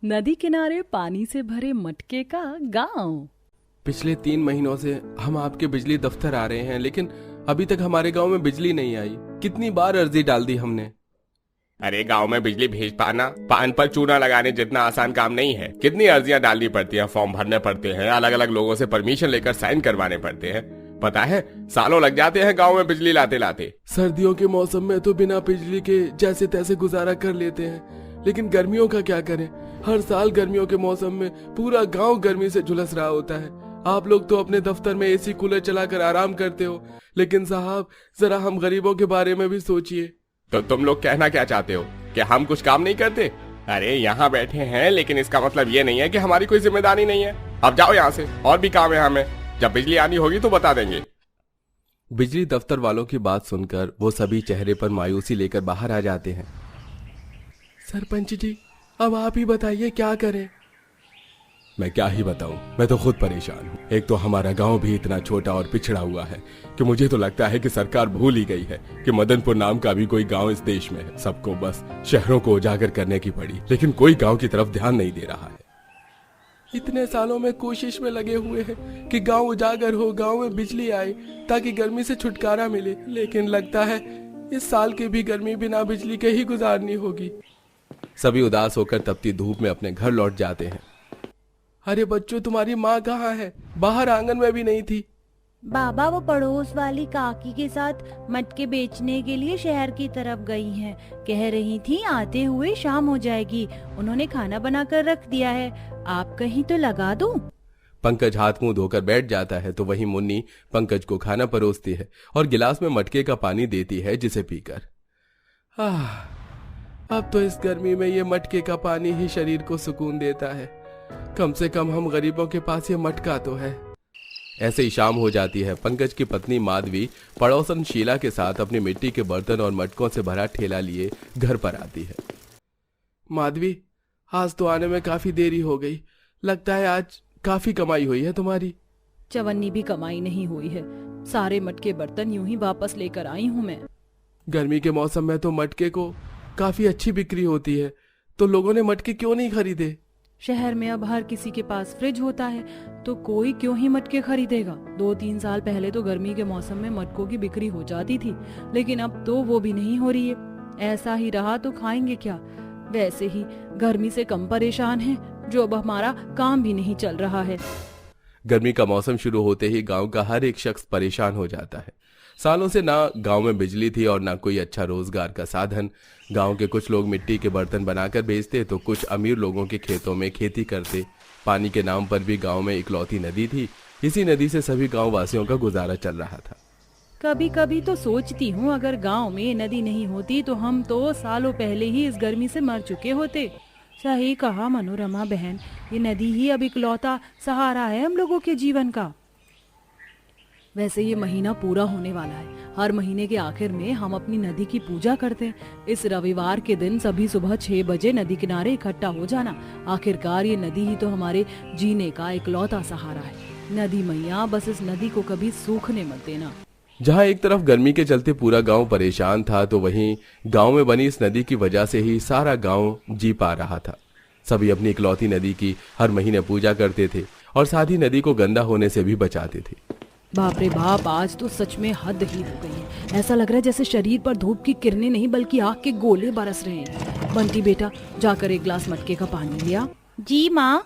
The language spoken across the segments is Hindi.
नदी किनारे पानी से भरे मटके का गांव। पिछले 3 महीनों से हम आपके बिजली दफ्तर आ रहे हैं, लेकिन अभी तक हमारे गांव में बिजली नहीं आई। कितनी बार अर्जी डाल दी हमने। अरे गांव में बिजली भेज पाना पान पर चूना लगाने जितना आसान काम नहीं है। कितनी अर्जियां डालनी पड़ती हैं, फॉर्म भरने पड़ते हैं, अलग अलग लोगों से परमिशन लेकर साइन करवाने पड़ते हैं। पता है सालों लग जाते हैं गांव में बिजली लाते लाते। सर्दियों के मौसम में तो बिना बिजली के जैसे तैसे गुजारा कर लेते हैं, लेकिन गर्मियों का क्या करें। हर साल गर्मियों के मौसम में पूरा गांव गर्मी से झुलस रहा होता है। आप लोग तो अपने दफ्तर में एसी कूलर चलाकर आराम करते हो, लेकिन साहब जरा हम गरीबों के बारे में भी सोचिए। तो तुम लोग कहना क्या चाहते हो कि हम कुछ काम नहीं करते? अरे यहाँ बैठे हैं, लेकिन इसका मतलब ये नहीं है कि हमारी कोई जिम्मेदारी नहीं है। अब जाओ यहाँ से, और भी काम है हमें। जब बिजली आनी होगी तो बता देंगे। बिजली दफ्तर वालों की बात सुनकर वो सभी चेहरे पर मायूसी लेकर बाहर आ जाते हैं। सरपंच जी, अब आप ही बताइए क्या करें। मैं क्या ही बताऊं, मैं तो खुद परेशान हूं। एक तो हमारा गांव भी इतना छोटा और पिछड़ा हुआ है कि मुझे तो लगता है कि सरकार भूल ही गई है कि मदनपुर नाम का भी कोई गांव इस देश में है। सबको बस शहरों को उजागर करने की पड़ी, लेकिन कोई गांव की तरफ ध्यान नहीं दे रहा है। इतने सालों में कोशिश में लगे हुए हैं कि गांव उजागर हो, गांव में बिजली आए ताकि गर्मी से छुटकारा मिले, लेकिन लगता है इस साल की भी गर्मी बिना बिजली के ही गुजारनी होगी। सभी उदास होकर तपती धूप में अपने घर लौट जाते हैं। अरे बच्चों, तुम्हारी माँ कहाँ है? बाहर आंगन में भी नहीं थी। बाबा वो पड़ोस वाली काकी के साथ मटके बेचने के लिए शहर की तरफ गई हैं। कह रही थी आते हुए शाम हो जाएगी। उन्होंने खाना बनाकर रख दिया है, आप कहीं तो लगा दूं? पंकज हाथ मुंह धोकर बैठ जाता है तो वहीं मुन्नी पंकज को खाना परोसती है और गिलास में मटके का पानी देती है, जिसे पीकर अब तो इस गर्मी में ये मटके का पानी ही शरीर को सुकून देता है। कम से कम हम गरीबों के पास ये मटका तो है। ऐसे ही शाम हो जाती है। पंकज की पत्नी माधवी पड़ोसन शीला के साथ अपनी मिट्टी के बर्तन और मटकों से भरा ठेला लिए घर पर आती है। माधवी, आज तो आने में काफी देरी हो गई। लगता है आज काफी कमाई हुई है तुम्हारी। चवन्नी भी कमाई नहीं हुई है, सारे मटके बर्तन यूं ही वापस लेकर आई हूँ मैं। गर्मी के मौसम में तो मटके को काफी अच्छी बिक्री होती है, तो लोगों ने मटके क्यों नहीं खरीदे? शहर में अब हर किसी के पास फ्रिज होता है, तो कोई क्यों ही मटके खरीदेगा। 2-3 साल पहले तो गर्मी के मौसम में मटकों की बिक्री हो जाती थी, लेकिन अब तो वो भी नहीं हो रही है। ऐसा ही रहा तो खाएंगे क्या? वैसे ही गर्मी से कम परेशान हैं, जो अब हमारा काम भी नहीं चल रहा है। गर्मी का मौसम शुरू होते ही गांव का हर एक शख्स परेशान हो जाता है। सालों से ना गांव में बिजली थी और ना कोई अच्छा रोजगार का साधन। गांव के कुछ लोग मिट्टी के बर्तन बनाकर बेचते तो कुछ अमीर लोगों के खेतों में खेती करते। पानी के नाम पर भी गांव में इकलौती नदी थी। इसी नदी से सभी गांव वासियों का गुजारा चल रहा था। कभी कभी तो सोचती हूँ, अगर गांव में नदी नहीं होती तो हम तो सालों पहले ही इस गर्मी से मर चुके होते। सही कहा मनोरमा बहन, ये नदी ही अब इकलौता सहारा है हम लोगों के जीवन का। वैसे ये महीना पूरा होने वाला है। हर महीने के आखिर में हम अपनी नदी की पूजा करते हैं। इस रविवार के दिन सभी सुबह 6 बजे नदी किनारे इकट्ठा हो जाना। आखिरकार ये नदी ही तो हमारे जीने का इकलौता सहारा है। नदी मैया, बस इस नदी को कभी सूखने मत देना। जहाँ एक तरफ गर्मी के चलते पूरा गांव परेशान था, तो वहीं गांव में बनी इस नदी की वजह से ही सारा गांव जी पा रहा था। सभी अपनी इकलौती नदी की हर महीने पूजा करते थे और साथ ही नदी को गंदा होने से भी बचाते थे। बाप रे बाप, आज तो सच में हद ही हो गई है। ऐसा लग रहा है जैसे शरीर पर धूप की किरणें नहीं बल्कि आग के गोले बरस रहे हैं। बंटी बेटा, जाकर एक गिलास मटके का पानी लिया। जी माँ।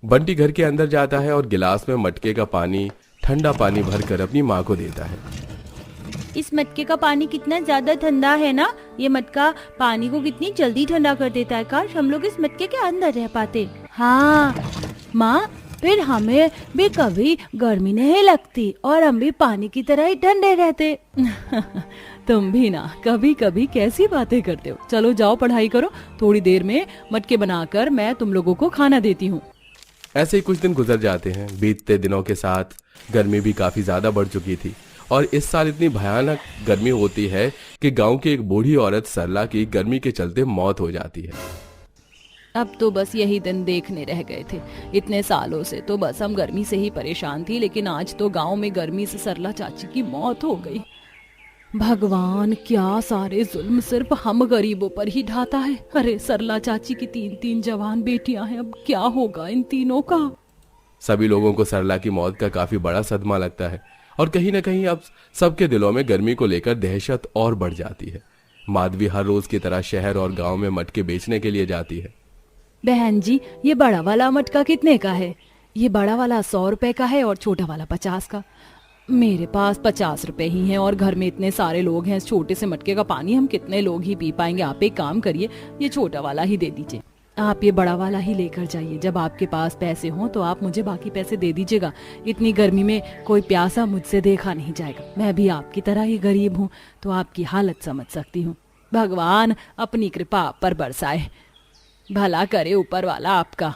बंटी घर के अंदर जाता है और गिलास में मटके का पानी, ठंडा पानी भरकर अपनी माँ को देता है। इस मटके का पानी कितना ज्यादा ठंडा है ना। ये मटका पानी को कितनी जल्दी ठंडा कर देता है। काश हम लोग इस मटके के अंदर रह पाते। हाँ माँ, फिर हमें भी कभी गर्मी नहीं लगती और हम भी पानी की तरह ही ठंडे रहते। तुम भी ना कभी कभी कैसी बातें करते हो। चलो जाओ पढ़ाई करो, थोड़ी देर में मटके बनाकर मैं तुम लोगों को खाना देती हूँ। ऐसे ही कुछ दिन गुजर जाते हैं। बीतते दिनों के साथ गर्मी भी काफी ज्यादा बढ़ चुकी थी और इस साल इतनी भयानक गर्मी होती है कि गांव की एक बूढ़ी औरत सरला की गर्मी के चलते मौत हो जाती है। अब तो बस यही दिन देखने रह गए थे। इतने सालों से तो बस हम गर्मी से ही परेशान थी, लेकिन आज तो गांव में गर्मी से सरला चाची की मौत हो गई। भगवान, क्या सारे जुल्म सिर्फ हम गरीबों पर ही ढाता है। अरे सरला चाची की 3-3 जवान बेटियां हैं, अब क्या होगा इन तीनों का। सभी लोगों को सरला की मौत का काफी बड़ा सदमा लगता है और कहीं न कहीं अब सबके दिलों में गर्मी को लेकर दहशत और बढ़ जाती है। माधवी हर रोज की तरह शहर और गांव में मटके बेचने के लिए जाती है। बहन जी, ये बड़ा वाला मटका कितने का है? ये बड़ा वाला 100 रुपए का है और छोटा वाला 50 का। मेरे पास 50 रुपए ही हैं और घर में इतने सारे लोग हैं, इस छोटे से मटके का पानी हम कितने लोग ही पी पाएंगे। आप एक काम करिए, ये छोटा वाला ही दे दीजिए। आप ये बड़ा वाला ही लेकर जाइए। जब आपके पास पैसे हों तो आप मुझे बाकी पैसे दे दीजिएगा। इतनी गर्मी में कोई प्यासा मुझसे देखा नहीं जाएगा। मैं भी आपकी तरह ही गरीब हूँ तो आपकी हालत समझ सकती हूँ। भगवान अपनी कृपा आप पर बरसाए, भला करे ऊपर वाला आपका।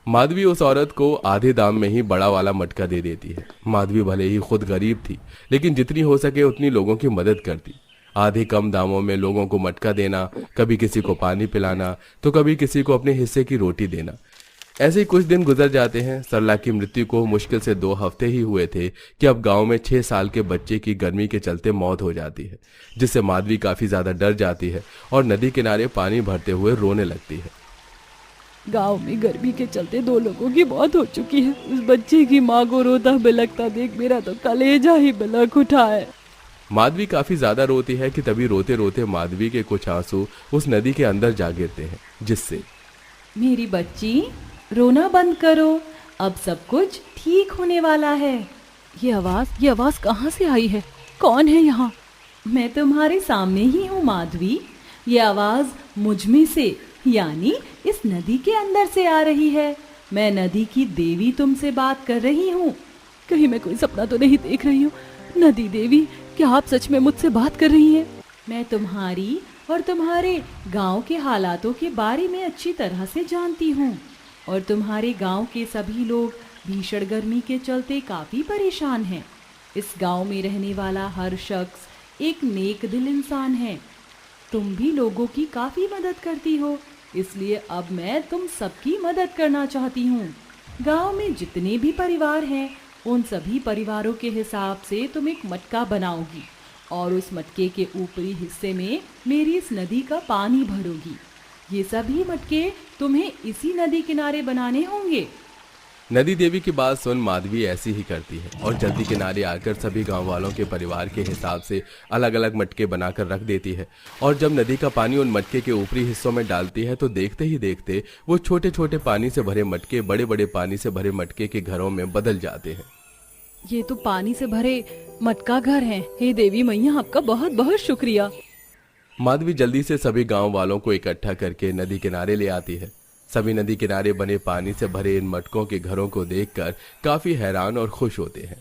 माधवी उस औरत को आधे दाम में ही बड़ा वाला मटका दे देती है। माधवी भले ही खुद गरीब थी, लेकिन जितनी हो सके उतनी लोगों की मदद करती। आधे कम दामों में लोगों को मटका देना, कभी किसी को पानी पिलाना तो कभी किसी को अपने हिस्से की रोटी देना। ऐसे ही कुछ दिन गुजर जाते हैं। सरला की मृत्यु को मुश्किल से 2 हफ्ते ही हुए थे कि अब गांव में 6 साल के बच्चे की गर्मी के चलते मौत हो जाती है, जिससे माधवी काफी ज्यादा डर जाती है और नदी किनारे पानी भरते हुए रोने लगती है। गांव में गर्मी के चलते 2 लोगों की मौत हो चुकी है। उस बच्चे की माँ को रोता बिलखता देख मेरा तो कलेजा ही बिलख उठा है। माधवी काफी ज्यादा रोती है कि तभी रोते रोते माधवी के कुछ आंसू उस नदी के अंदर जा गिरते हैं, जिससे मेरी बच्ची, रोना बंद करो, अब सब कुछ ठीक होने वाला है। ये आवाज कहाँ से आई है? कौन है यहाँ? मैं तुम्हारे सामने ही हूँ माधवी। ये आवाज मुझ में से, यानी इस नदी के अंदर से आ रही है। मैं नदी की देवी तुमसे बात कर रही हूँ। कहीं मैं कोई सपना तो नहीं देख रही हूँ? नदी देवी, क्या आप सच में मुझसे बात कर रही हैं? मैं तुम्हारी और तुम्हारे गांव के हालातों के बारे में अच्छी तरह से जानती हूँ और तुम्हारे गांव के सभी लोग भीषण गर्मी के चलते काफी परेशान हैं। इस गांव में रहने वाला हर शख्स एक नेक दिल इंसान है। तुम भी लोगों की काफी मदद करती हो, इसलिए अब मैं तुम सबकी मदद करना चाहती हूँ। गांव में जितने भी परिवार हैं, उन सभी परिवारों के हिसाब से तुम एक मटका बनाओगी और उस मटके के ऊपरी हिस्से में मेरी इस नदी का पानी भरोगी। ये सभी मटके तुम्हें इसी नदी किनारे बनाने होंगे। नदी देवी की बात सुन माधवी ऐसी ही करती है और जल्दी किनारे आकर सभी गांव वालों के परिवार के हिसाब से अलग अलग मटके बनाकर रख देती है। और जब नदी का पानी उन मटके के ऊपरी हिस्सों में डालती है तो देखते ही देखते वो छोटे छोटे पानी से भरे मटके बड़े बड़े पानी से भरे मटके के घरों में बदल जाते हैं। ये तो पानी से भरे मटका घर है। हे देवी मैया, आपका बहुत बहुत शुक्रिया। माधवी जल्दी से सभी गांव वालों को इकट्ठा करके नदी किनारे ले आती है। सभी नदी किनारे बने पानी से भरे इन मटकों के घरों को देखकर काफी हैरान और खुश होते हैं।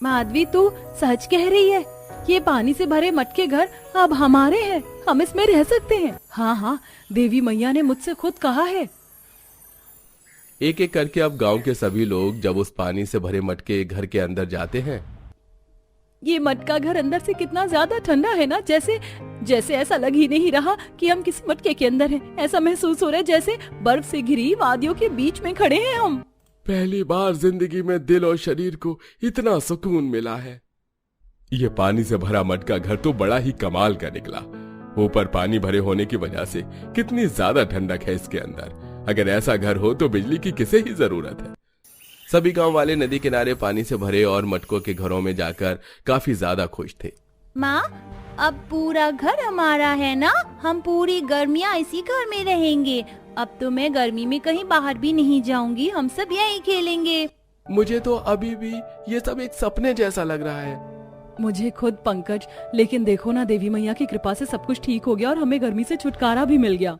माधवी, तू सच कह रही है? ये पानी से भरे मटके घर अब हमारे हैं, हम इसमें रह सकते हैं? हाँ हाँ, देवी मैया ने मुझसे खुद कहा है। एक एक करके अब गांव के सभी लोग जब उस पानी से भरे मटके घर के अंदर जाते हैं। ये मटका घर अंदर से कितना ज्यादा ठंडा है ना, जैसे ऐसा लग ही नहीं रहा कि हम किसी मटके के अंदर हैं। ऐसा महसूस हो रहा है जैसे बर्फ से घिरी वादियों के बीच में खड़े हैं हम। पहली बार जिंदगी में दिल और शरीर को इतना सुकून मिला है। ये पानी से भरा मटका घर तो बड़ा ही कमाल का निकला। ऊपर पानी भरे होने की वजह से कितनी ज्यादा ठंडक है इसके अंदर। अगर ऐसा घर हो तो बिजली की किसे ही जरूरत है। सभी गांव वाले नदी किनारे पानी से भरे और मटकों के घरों में जाकर काफी ज्यादा खुश थे। माँ, अब पूरा घर हमारा है ना? हम पूरी गर्मियाँ इसी घर में रहेंगे। अब तो मैं गर्मी में कहीं बाहर भी नहीं जाऊंगी, हम सब यहीं खेलेंगे। मुझे तो अभी भी ये सब एक सपने जैसा लग रहा है। मुझे खुद पंकज, लेकिन देखो ना, देवी मैया की कृपा से सब कुछ ठीक हो गया और हमें गर्मी से छुटकारा भी मिल गया।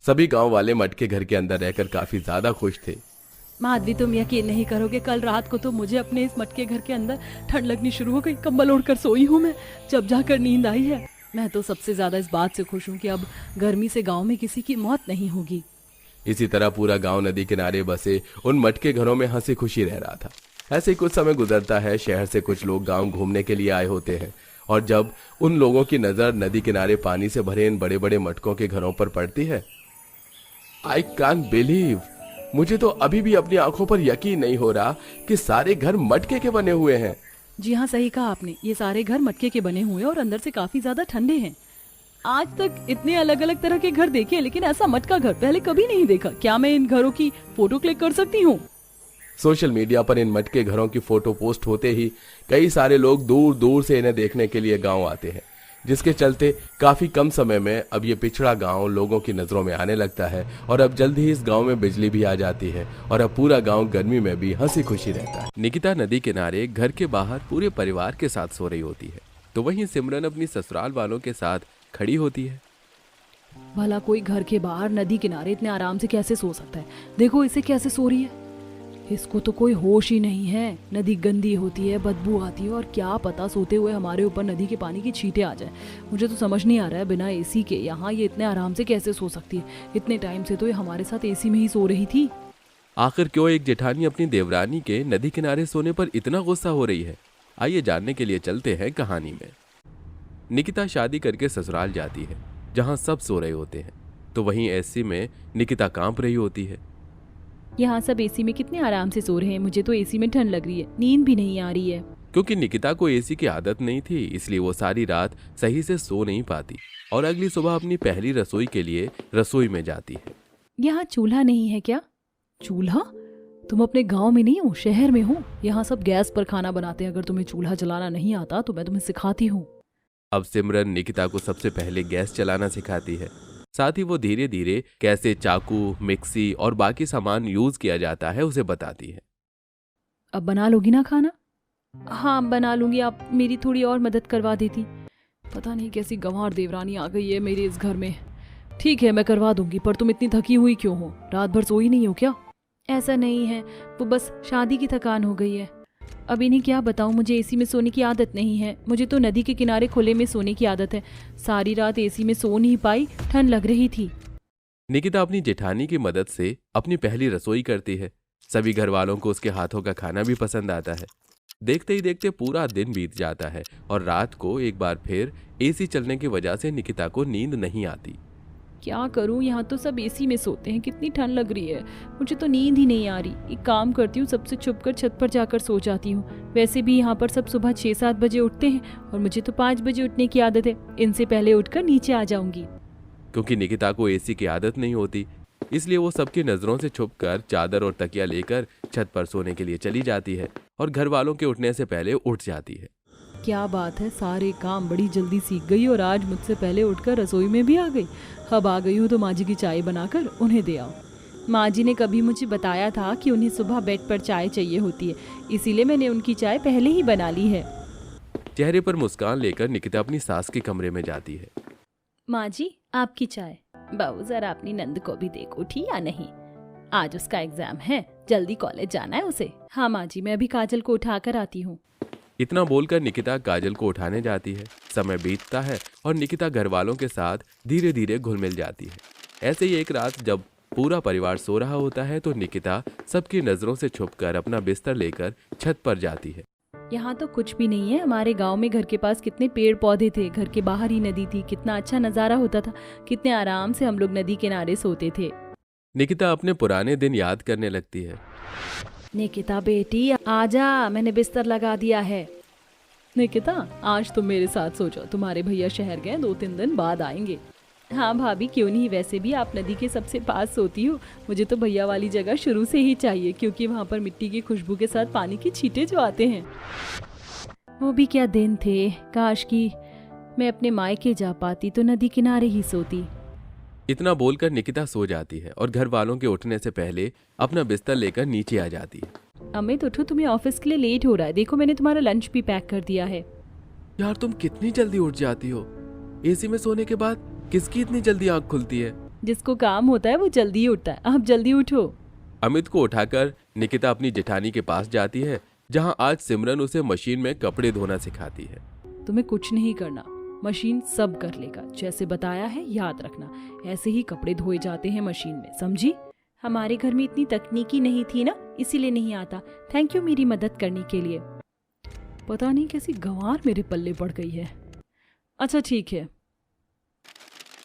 सभी गांव वाले मटके घर के अंदर रहकर काफी ज्यादा खुश थे। माधवी, तुम यकीन नहीं करोगे, कल रात को तो मुझे अपने इस मटके घर के अंदर ठंड लगनी शुरू हो गई। कंबल ओढ़कर सोई हूँ मैं, जब जाकर नींद आई है। मैं तो सबसे ज्यादा इस बात से खुश हूँ कि अब गर्मी से गांव में किसी की मौत नहीं होगी। इसी तरह पूरा गांव नदी किनारे बसे उन मटके घरों में हंसी खुशी रह रहा था। ऐसे ही कुछ समय गुजरता है। शहर से कुछ लोग गांव घूमने के लिए आए होते हैं और जब उन लोगों की नजर नदी किनारे पानी से भरे इन बड़े बड़े मटकों के घरों पर पड़ती है, आई कांट बिलीव, मुझे तो अभी भी अपनी आंखों पर यकीन नहीं हो रहा कि सारे घर मटके के बने हुए हैं। जी हाँ, सही कहा आपने। ये सारे घर मटके के बने हुए हैं और अंदर से काफी ज्यादा ठंडे हैं। आज तक इतने अलग अलग तरह के घर देखे, लेकिन ऐसा मटका घर पहले कभी नहीं देखा। क्या मैं इन घरों की फोटो क्लिक कर सकती हूँ? सोशल मीडिया पर इन मटके घरों की फोटो पोस्ट होते ही कई सारे लोग दूर दूर से इन्हें देखने के लिए गांव आते हैं, जिसके चलते काफी कम समय में अब ये पिछड़ा गांव लोगों की नजरों में आने लगता है। और अब जल्द ही इस गांव में बिजली भी आ जाती है और अब पूरा गांव गर्मी में भी हंसी खुशी रहता है। निकिता नदी किनारे घर के बाहर पूरे परिवार के साथ सो रही होती है, तो वहीं सिमरन अपनी ससुराल वालों के साथ खड़ी होती है। भला कोई घर के बाहर नदी किनारे इतने आराम से कैसे सो सकता है? देखो इसे कैसे सो रही है। इसको तो कोई होश ही नहीं है। नदी गंदी होती है, बदबू आती है, और क्या पता सोते हुए हमारे ऊपर नदी के पानी की छींटे आ जाए। मुझे तो समझ नहीं आ रहा है बिना एसी के यहाँ ये इतने आराम से कैसे सो सकती है। इतने टाइम से तो ये हमारे साथ एसी में ही सो रही थी। आखिर क्यों एक जेठानी अपनी देवरानी के नदी किनारे सोने पर इतना गुस्सा हो रही है? आइए जानने के लिए चलते हैं कहानी में। निकिता शादी करके ससुराल जाती है, जहाँ सब सो रहे होते हैं, तो वहीं एसी में निकिता कांप रही होती है। यहाँ सब एसी में कितने आराम से सो रहे हैं, मुझे तो एसी में ठंड लग रही है, नींद भी नहीं आ रही है। क्योंकि निकिता को एसी की आदत नहीं थी, इसलिए वो सारी रात सही से सो नहीं पाती और अगली सुबह अपनी पहली रसोई के लिए रसोई में जाती है। यहाँ चूल्हा नहीं है क्या? चूल्हा? तुम अपने गांव में नहीं हो, शहर में हो। यहाँ सब गैस पर खाना बनाते हैं। अगर तुम्हें चूल्हा जलाना नहीं आता तो मैं तुम्हें सिखाती हूँ। अब सिमरन निकिता को सबसे पहले गैस चलाना सिखाती है। साथ ही वो धीरे धीरे कैसे चाकू, मिक्सी और बाकी सामान यूज किया जाता है उसे बताती है। अब बना लोगी ना खाना? हाँ बना लूंगी, आप मेरी थोड़ी और मदद करवा देती। पता नहीं कैसी गंवार देवरानी आ गई है मेरे इस घर में। ठीक है, मैं करवा दूंगी, पर तुम इतनी थकी हुई क्यों हो? रात भर सोई नहीं हो क्या? ऐसा नहीं है, वो बस शादी की थकान हो गई है। अब इन्हें क्या बताऊं, मुझे एसी में सोने की आदत नहीं है। मुझे तो नदी के किनारे खुले में सोने की आदत है। सारी रात एसी में सो नहीं पाई, ठंड लग रही थी। निकिता अपनी जेठानी की मदद से अपनी पहली रसोई करती है। सभी घर वालों को उसके हाथों का खाना भी पसंद आता है। देखते ही देखते पूरा दिन बीत जाता है और रात को एक बार फिर एसी चलने की वजह से निकिता को नींद नहीं आती। क्या करूं, यहाँ तो सब एसी में सोते हैं, कितनी ठंड लग रही है, मुझे तो नींद ही नहीं आ रही। एक काम करती हूँ, सबसे छुपकर छत पर जाकर सो जाती हूँ। वैसे भी यहाँ पर सब सुबह 6-7 बजे उठते हैं और मुझे तो 5 बजे उठने की आदत है। इनसे पहले उठकर नीचे आ जाऊंगी। क्योंकि निकिता को एसी की आदत नहीं होती, इसलिए वो सबकी नजरों से छुपकर चादर और तकिया लेकर छत पर सोने के लिए चली जाती है और घर वालों के उठने से पहले उठ जाती है। क्या बात है, सारे काम बड़ी जल्दी सीख गई और आज मुझसे पहले उठकर रसोई में भी आ गई। अब आ गई हूँ तो माँ जी की चाय बनाकर उन्हें दे आओ। माँ जी ने कभी मुझे बताया था कि उन्हें सुबह बेड पर चाय चाहिए होती है, इसीलिए मैंने उनकी चाय पहले ही बना ली है। चेहरे पर मुस्कान लेकर निकिता अपनी सास के कमरे में जाती है। माँ जी आपकी चाय। बहू जरा अपनी नंद को भी देखो, उठी या नहीं? आज उसका एग्जाम है, जल्दी कॉलेज जाना है उसे। हाँ माँ जी, मैं अभी काजल को उठा कर आती हूँ। इतना बोलकर निकिता काजल को उठाने जाती है। समय बीतता है और निकिता घर वालों के साथ धीरे धीरे घुल मिल जाती है। ऐसे ही एक रात जब पूरा परिवार सो रहा होता है तो निकिता सबकी नजरों से छुपकर अपना बिस्तर लेकर छत पर जाती है। यहाँ तो कुछ भी नहीं है। हमारे गांव में घर के पास कितने पेड़ पौधे थे, घर के बाहर ही नदी थी, कितना अच्छा नजारा होता था, कितने आराम से हम लोग नदी किनारे सोते थे। निकिता अपने पुराने दिन याद करने लगती है। निकिता बेटी आजा, मैंने बिस्तर लगा दिया है। निकिता आज तुम मेरे साथ सो जाओ, तुम्हारे भैया शहर गए, 2-3 दिन बाद आएंगे। हाँ भाभी क्यों नहीं, वैसे भी आप नदी के सबसे पास सोती हो। मुझे तो भैया वाली जगह शुरू से ही चाहिए, क्योंकि वहाँ पर मिट्टी की खुशबू के साथ पानी की छींटे जो आते हैं। वो भी क्या दिन थे, काश कि मैं अपने मायके जा पाती तो नदी किनारे ही सोती। इतना बोलकर निकिता सो जाती है और घर वालों के उठने से पहले अपना बिस्तर लेकर नीचे आ जाती है। अमित उठो, तुम्हें ऑफिस के लिए लेट हो रहा है। देखो मैंने तुम्हारा लंच भी पैक कर दिया है। यार तुम कितनी जल्दी उठ जाती हो? एसी में सोने के बाद किसकी इतनी जल्दी आंख खुलती है? जिसको काम होता है वो जल्दी उठता है। आप जल्दी उठो। अमित को उठाकर निकिता अपनी जेठानी के पास जाती है, जहां आज सिमरन उसे मशीन में कपड़े धोना सिखाती है। तुम्हें कुछ नहीं करना, मशीन सब कर लेगा। जैसे बताया है याद रखना, ऐसे ही कपड़े धोए जाते हैं मशीन में, समझी? हमारे घर में इतनी तकनीकी नहीं थी ना, इसीलिए नहीं आता। थैंक यू मेरी मदद करने के लिए। पता नहीं कैसी गंवार मेरे पल्ले पड़ गई है। अच्छा ठीक है।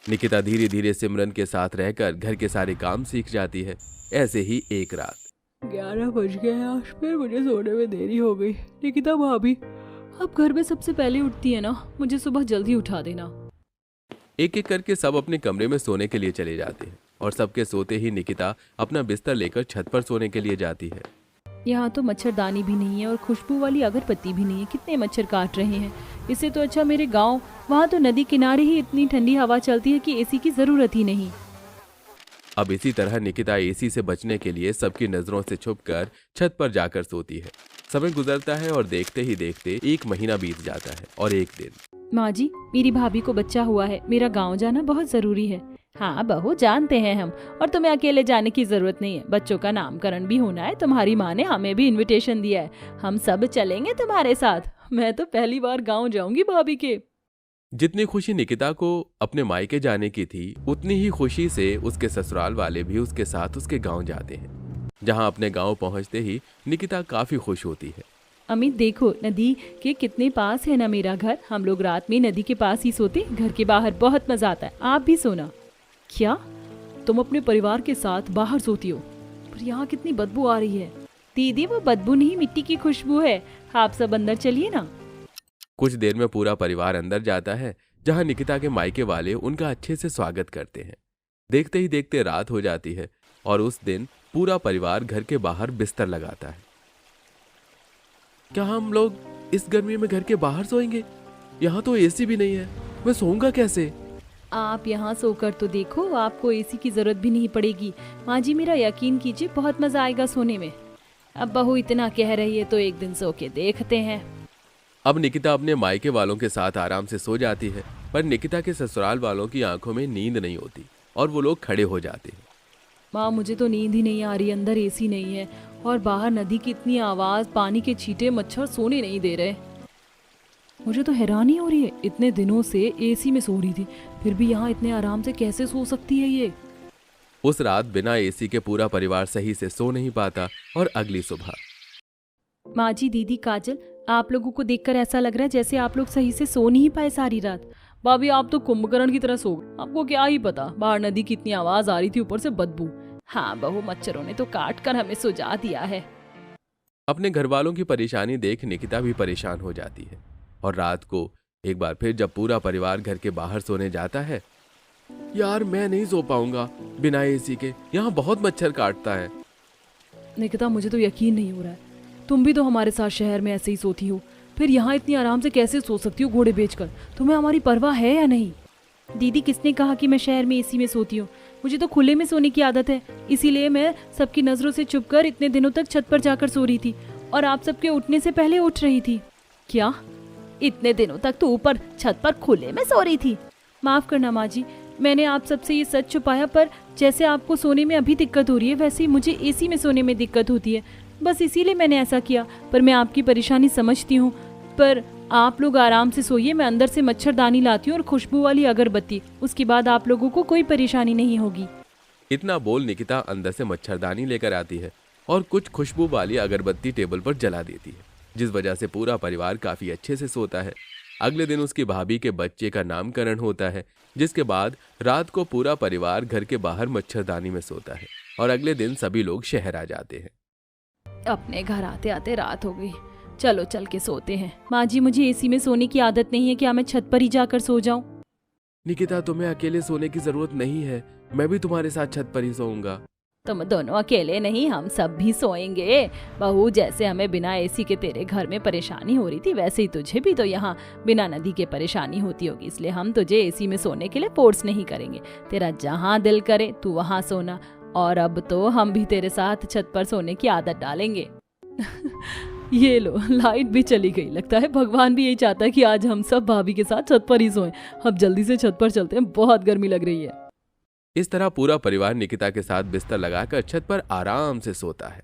निकिता धीरे धीरे सिमरन के साथ रहकर घर के सारे काम सीख जाती है। ऐसे ही एक रात 11 बज गए, आज फिर मुझे सोने में देरी हो गई। निकिता भाभी अब घर में सबसे पहले उठती है ना, मुझे सुबह जल्दी उठा देना। एक एक करके सब अपने कमरे में सोने के लिए चले जाते हैं और सबके सोते ही निकिता अपना बिस्तर लेकर छत पर सोने के लिए जाती है। यहाँ तो मच्छरदानी भी नहीं है और खुशबू वाली अगरबत्ती भी नहीं है, कितने मच्छर काट रहे हैं। इससे तो अच्छा मेरे गांव, वहाँ तो नदी किनारे ही इतनी ठंडी हवा चलती है कि एसी की जरूरत ही नहीं। अब इसी तरह निकिता एसी से बचने के लिए सबकी नजरों से छुपकर छत पर जाकर सोती है। समय गुजरता है और देखते ही देखते 1 महीना बीत जाता है और एक दिन। माँ जी, मेरी भाभी को बच्चा हुआ है, मेरा गांव जाना बहुत जरूरी है। हाँ बहू, जानते हैं हम, और तुम्हें अकेले जाने की जरूरत नहीं है। बच्चों का नामकरण भी होना है, तुम्हारी माँ ने हमें भी इनविटेशन दिया है, हम सब चलेंगे तुम्हारे साथ। मैं तो पहली बार गांव जाऊंगी भाभी के। जितनी खुशी निकिता को अपने मायके जाने की थी, उतनी ही खुशी से उसके ससुराल वाले भी उसके साथ उसके गांव जाते हैं। जहां अपने गांव पहुंचते ही निकिता काफी खुश होती है। अमित देखो, नदी के कितने पास है ना मेरा घर। हम लोग रात में नदी के पास ही सोते, घर के बाहर बहुत मजा आता है, आप भी सोना। क्या तुम अपने परिवार के साथ बाहर सोती हो? पर यहाँ कितनी बदबू आ रही है। दीदी वो बदबू नहीं, मिट्टी की खुशबू है। आप सब अंदर चलिए ना। कुछ देर में पूरा परिवार अंदर जाता है, जहां निकिता के मायके वाले उनका अच्छे से स्वागत करते हैं। देखते ही देखते रात हो जाती है और उस दिन पूरा परिवार घर के बाहर बिस्तर लगाता है। क्या हम लोग इस गर्मी में घर के बाहर सोएंगे? यहाँ तो एसी भी नहीं है, मैं सोऊंगा कैसे? आप यहाँ सोकर तो देखो, आपको एसी की जरूरत भी नहीं पड़ेगी। माँ जी मेरा यकीन कीजिए, बहुत मजा आएगा सोने में। अब बहू इतना कह रही है तो एक दिन सो के देखते हैं। अब निकिता अपने मायके वालों के साथ आराम से सो जाती है, पर निकिता के ससुराल वालों की आंखों में नींद नहीं होती और वो लोग खड़े हो जाते हैं। माँ मुझे तो नींद ही नहीं आ रही, अंदर एसी नहीं है और बाहर नदी की इतनी आवाज, पानी के छींटे, मच्छर सोने नहीं दे रहे। मुझे तो हैरानी हो रही है, इतने दिनों से एसी में सो रही थी, फिर भी यहाँ इतने आराम से कैसे सो सकती है ये? उस रात बिना एसी के पूरा परिवार सही से सो नहीं पाता और अगली सुबह। माँ जी, दीदी, काजल, आप लोगों को देखकर ऐसा लग रहा है जैसे आप लोग सही से सो नहीं पाए सारी रात। भाभी आप तो कुंभकर्ण की तरह सो गए, आपको क्या ही पता, बाहर नदी की इतनी आवाज आ रही थी, ऊपर से बदबू। हाँ बहू, मच्छरों ने तो काट कर हमें सुझा दिया है। अपने घर वालों की परेशानी देख निकिता भी परेशान हो जाती है और रात को एक बार फिर जब पूरा परिवार घर के बाहर सोने जाता है, यार मैं नहीं सो पाऊंगा बिना एसी के, यहाँ बहुत मच्छर काटता है। निकिता मुझे तो यकीन नहीं हो रहा है, तुम भी तो हमारे साथ शहर में ऐसे ही सोती हो, फिर यहाँ इतनी आराम से कैसे सो सकती हो घोड़े बेचकर? तुम्हें हमारी परवाह है या नहीं? दीदी किसने कहा कि मैं शहर में एसी में सोती हूँ? मुझे तो खुले में सोने की आदत है, इसीलिए मैं सबकी नजरों से छुपकर इतने दिनों तक छत पर जाकर सो रही थी और आप सबके उठने से पहले उठ रही थी। क्या इतने दिनों तक तो ऊपर छत पर खुले में सो रही थी? माफ करना माँ जी, मैंने आप सबसे ये सच छुपाया, पर जैसे आपको सोने में अभी दिक्कत हो रही है वैसे ही मुझे एसी में सोने में दिक्कत होती है, बस इसीलिए मैंने ऐसा किया। पर मैं आपकी परेशानी समझती हूँ, पर आप लोग आराम से सोइए, मैं अंदर से मच्छरदानी लाती हूँ और खुशबू वाली अगरबत्ती, उसके बाद आप लोगों को कोई परेशानी नहीं होगी। इतना बोल निकिता अंदर से मच्छरदानी लेकर आती है और कुछ खुशबू वाली अगरबत्ती टेबल पर जला देती है, जिस वजह से पूरा परिवार काफी अच्छे से सोता है। अगले दिन उसकी भाभी के बच्चे का नामकरण होता है, जिसके बाद रात को पूरा परिवार घर के बाहर मच्छरदानी में सोता है और अगले दिन सभी लोग शहर आ जाते हैं। अपने घर आते आते रात हो गई, चलो चल के सोते हैं। माँ जी मुझे एसी में सोने की आदत नहीं है, क्या मैं छत पर ही जाकर सो जाऊं? निकिता तुम्हें अकेले सोने की जरूरत नहीं है, मैं भी तुम्हारे साथ छत पर ही सोऊंगा। तुम दोनों अकेले नहीं, हम सब भी सोएंगे। बहू, जैसे हमें बिना एसी के तेरे घर में परेशानी हो रही थी, वैसे ही तुझे भी तो यहाँ बिना नदी के परेशानी होती होगी, इसलिए हम तुझे एसी में सोने के लिए फोर्स नहीं करेंगे। तेरा जहाँ दिल करे तू वहाँ सोना, और अब तो हम भी तेरे साथ छत पर सोने की आदत डालेंगे। ये लो, लाइट भी चली गई। लगता है भगवान भी यही चाहता है कि आज हम सब भाभी के साथ छत पर ही सोएं। अब जल्दी से छत पर चलते हैं, बहुत गर्मी लग रही है। इस तरह पूरा परिवार निकिता के साथ बिस्तर लगाकर छत पर आराम से सोता है।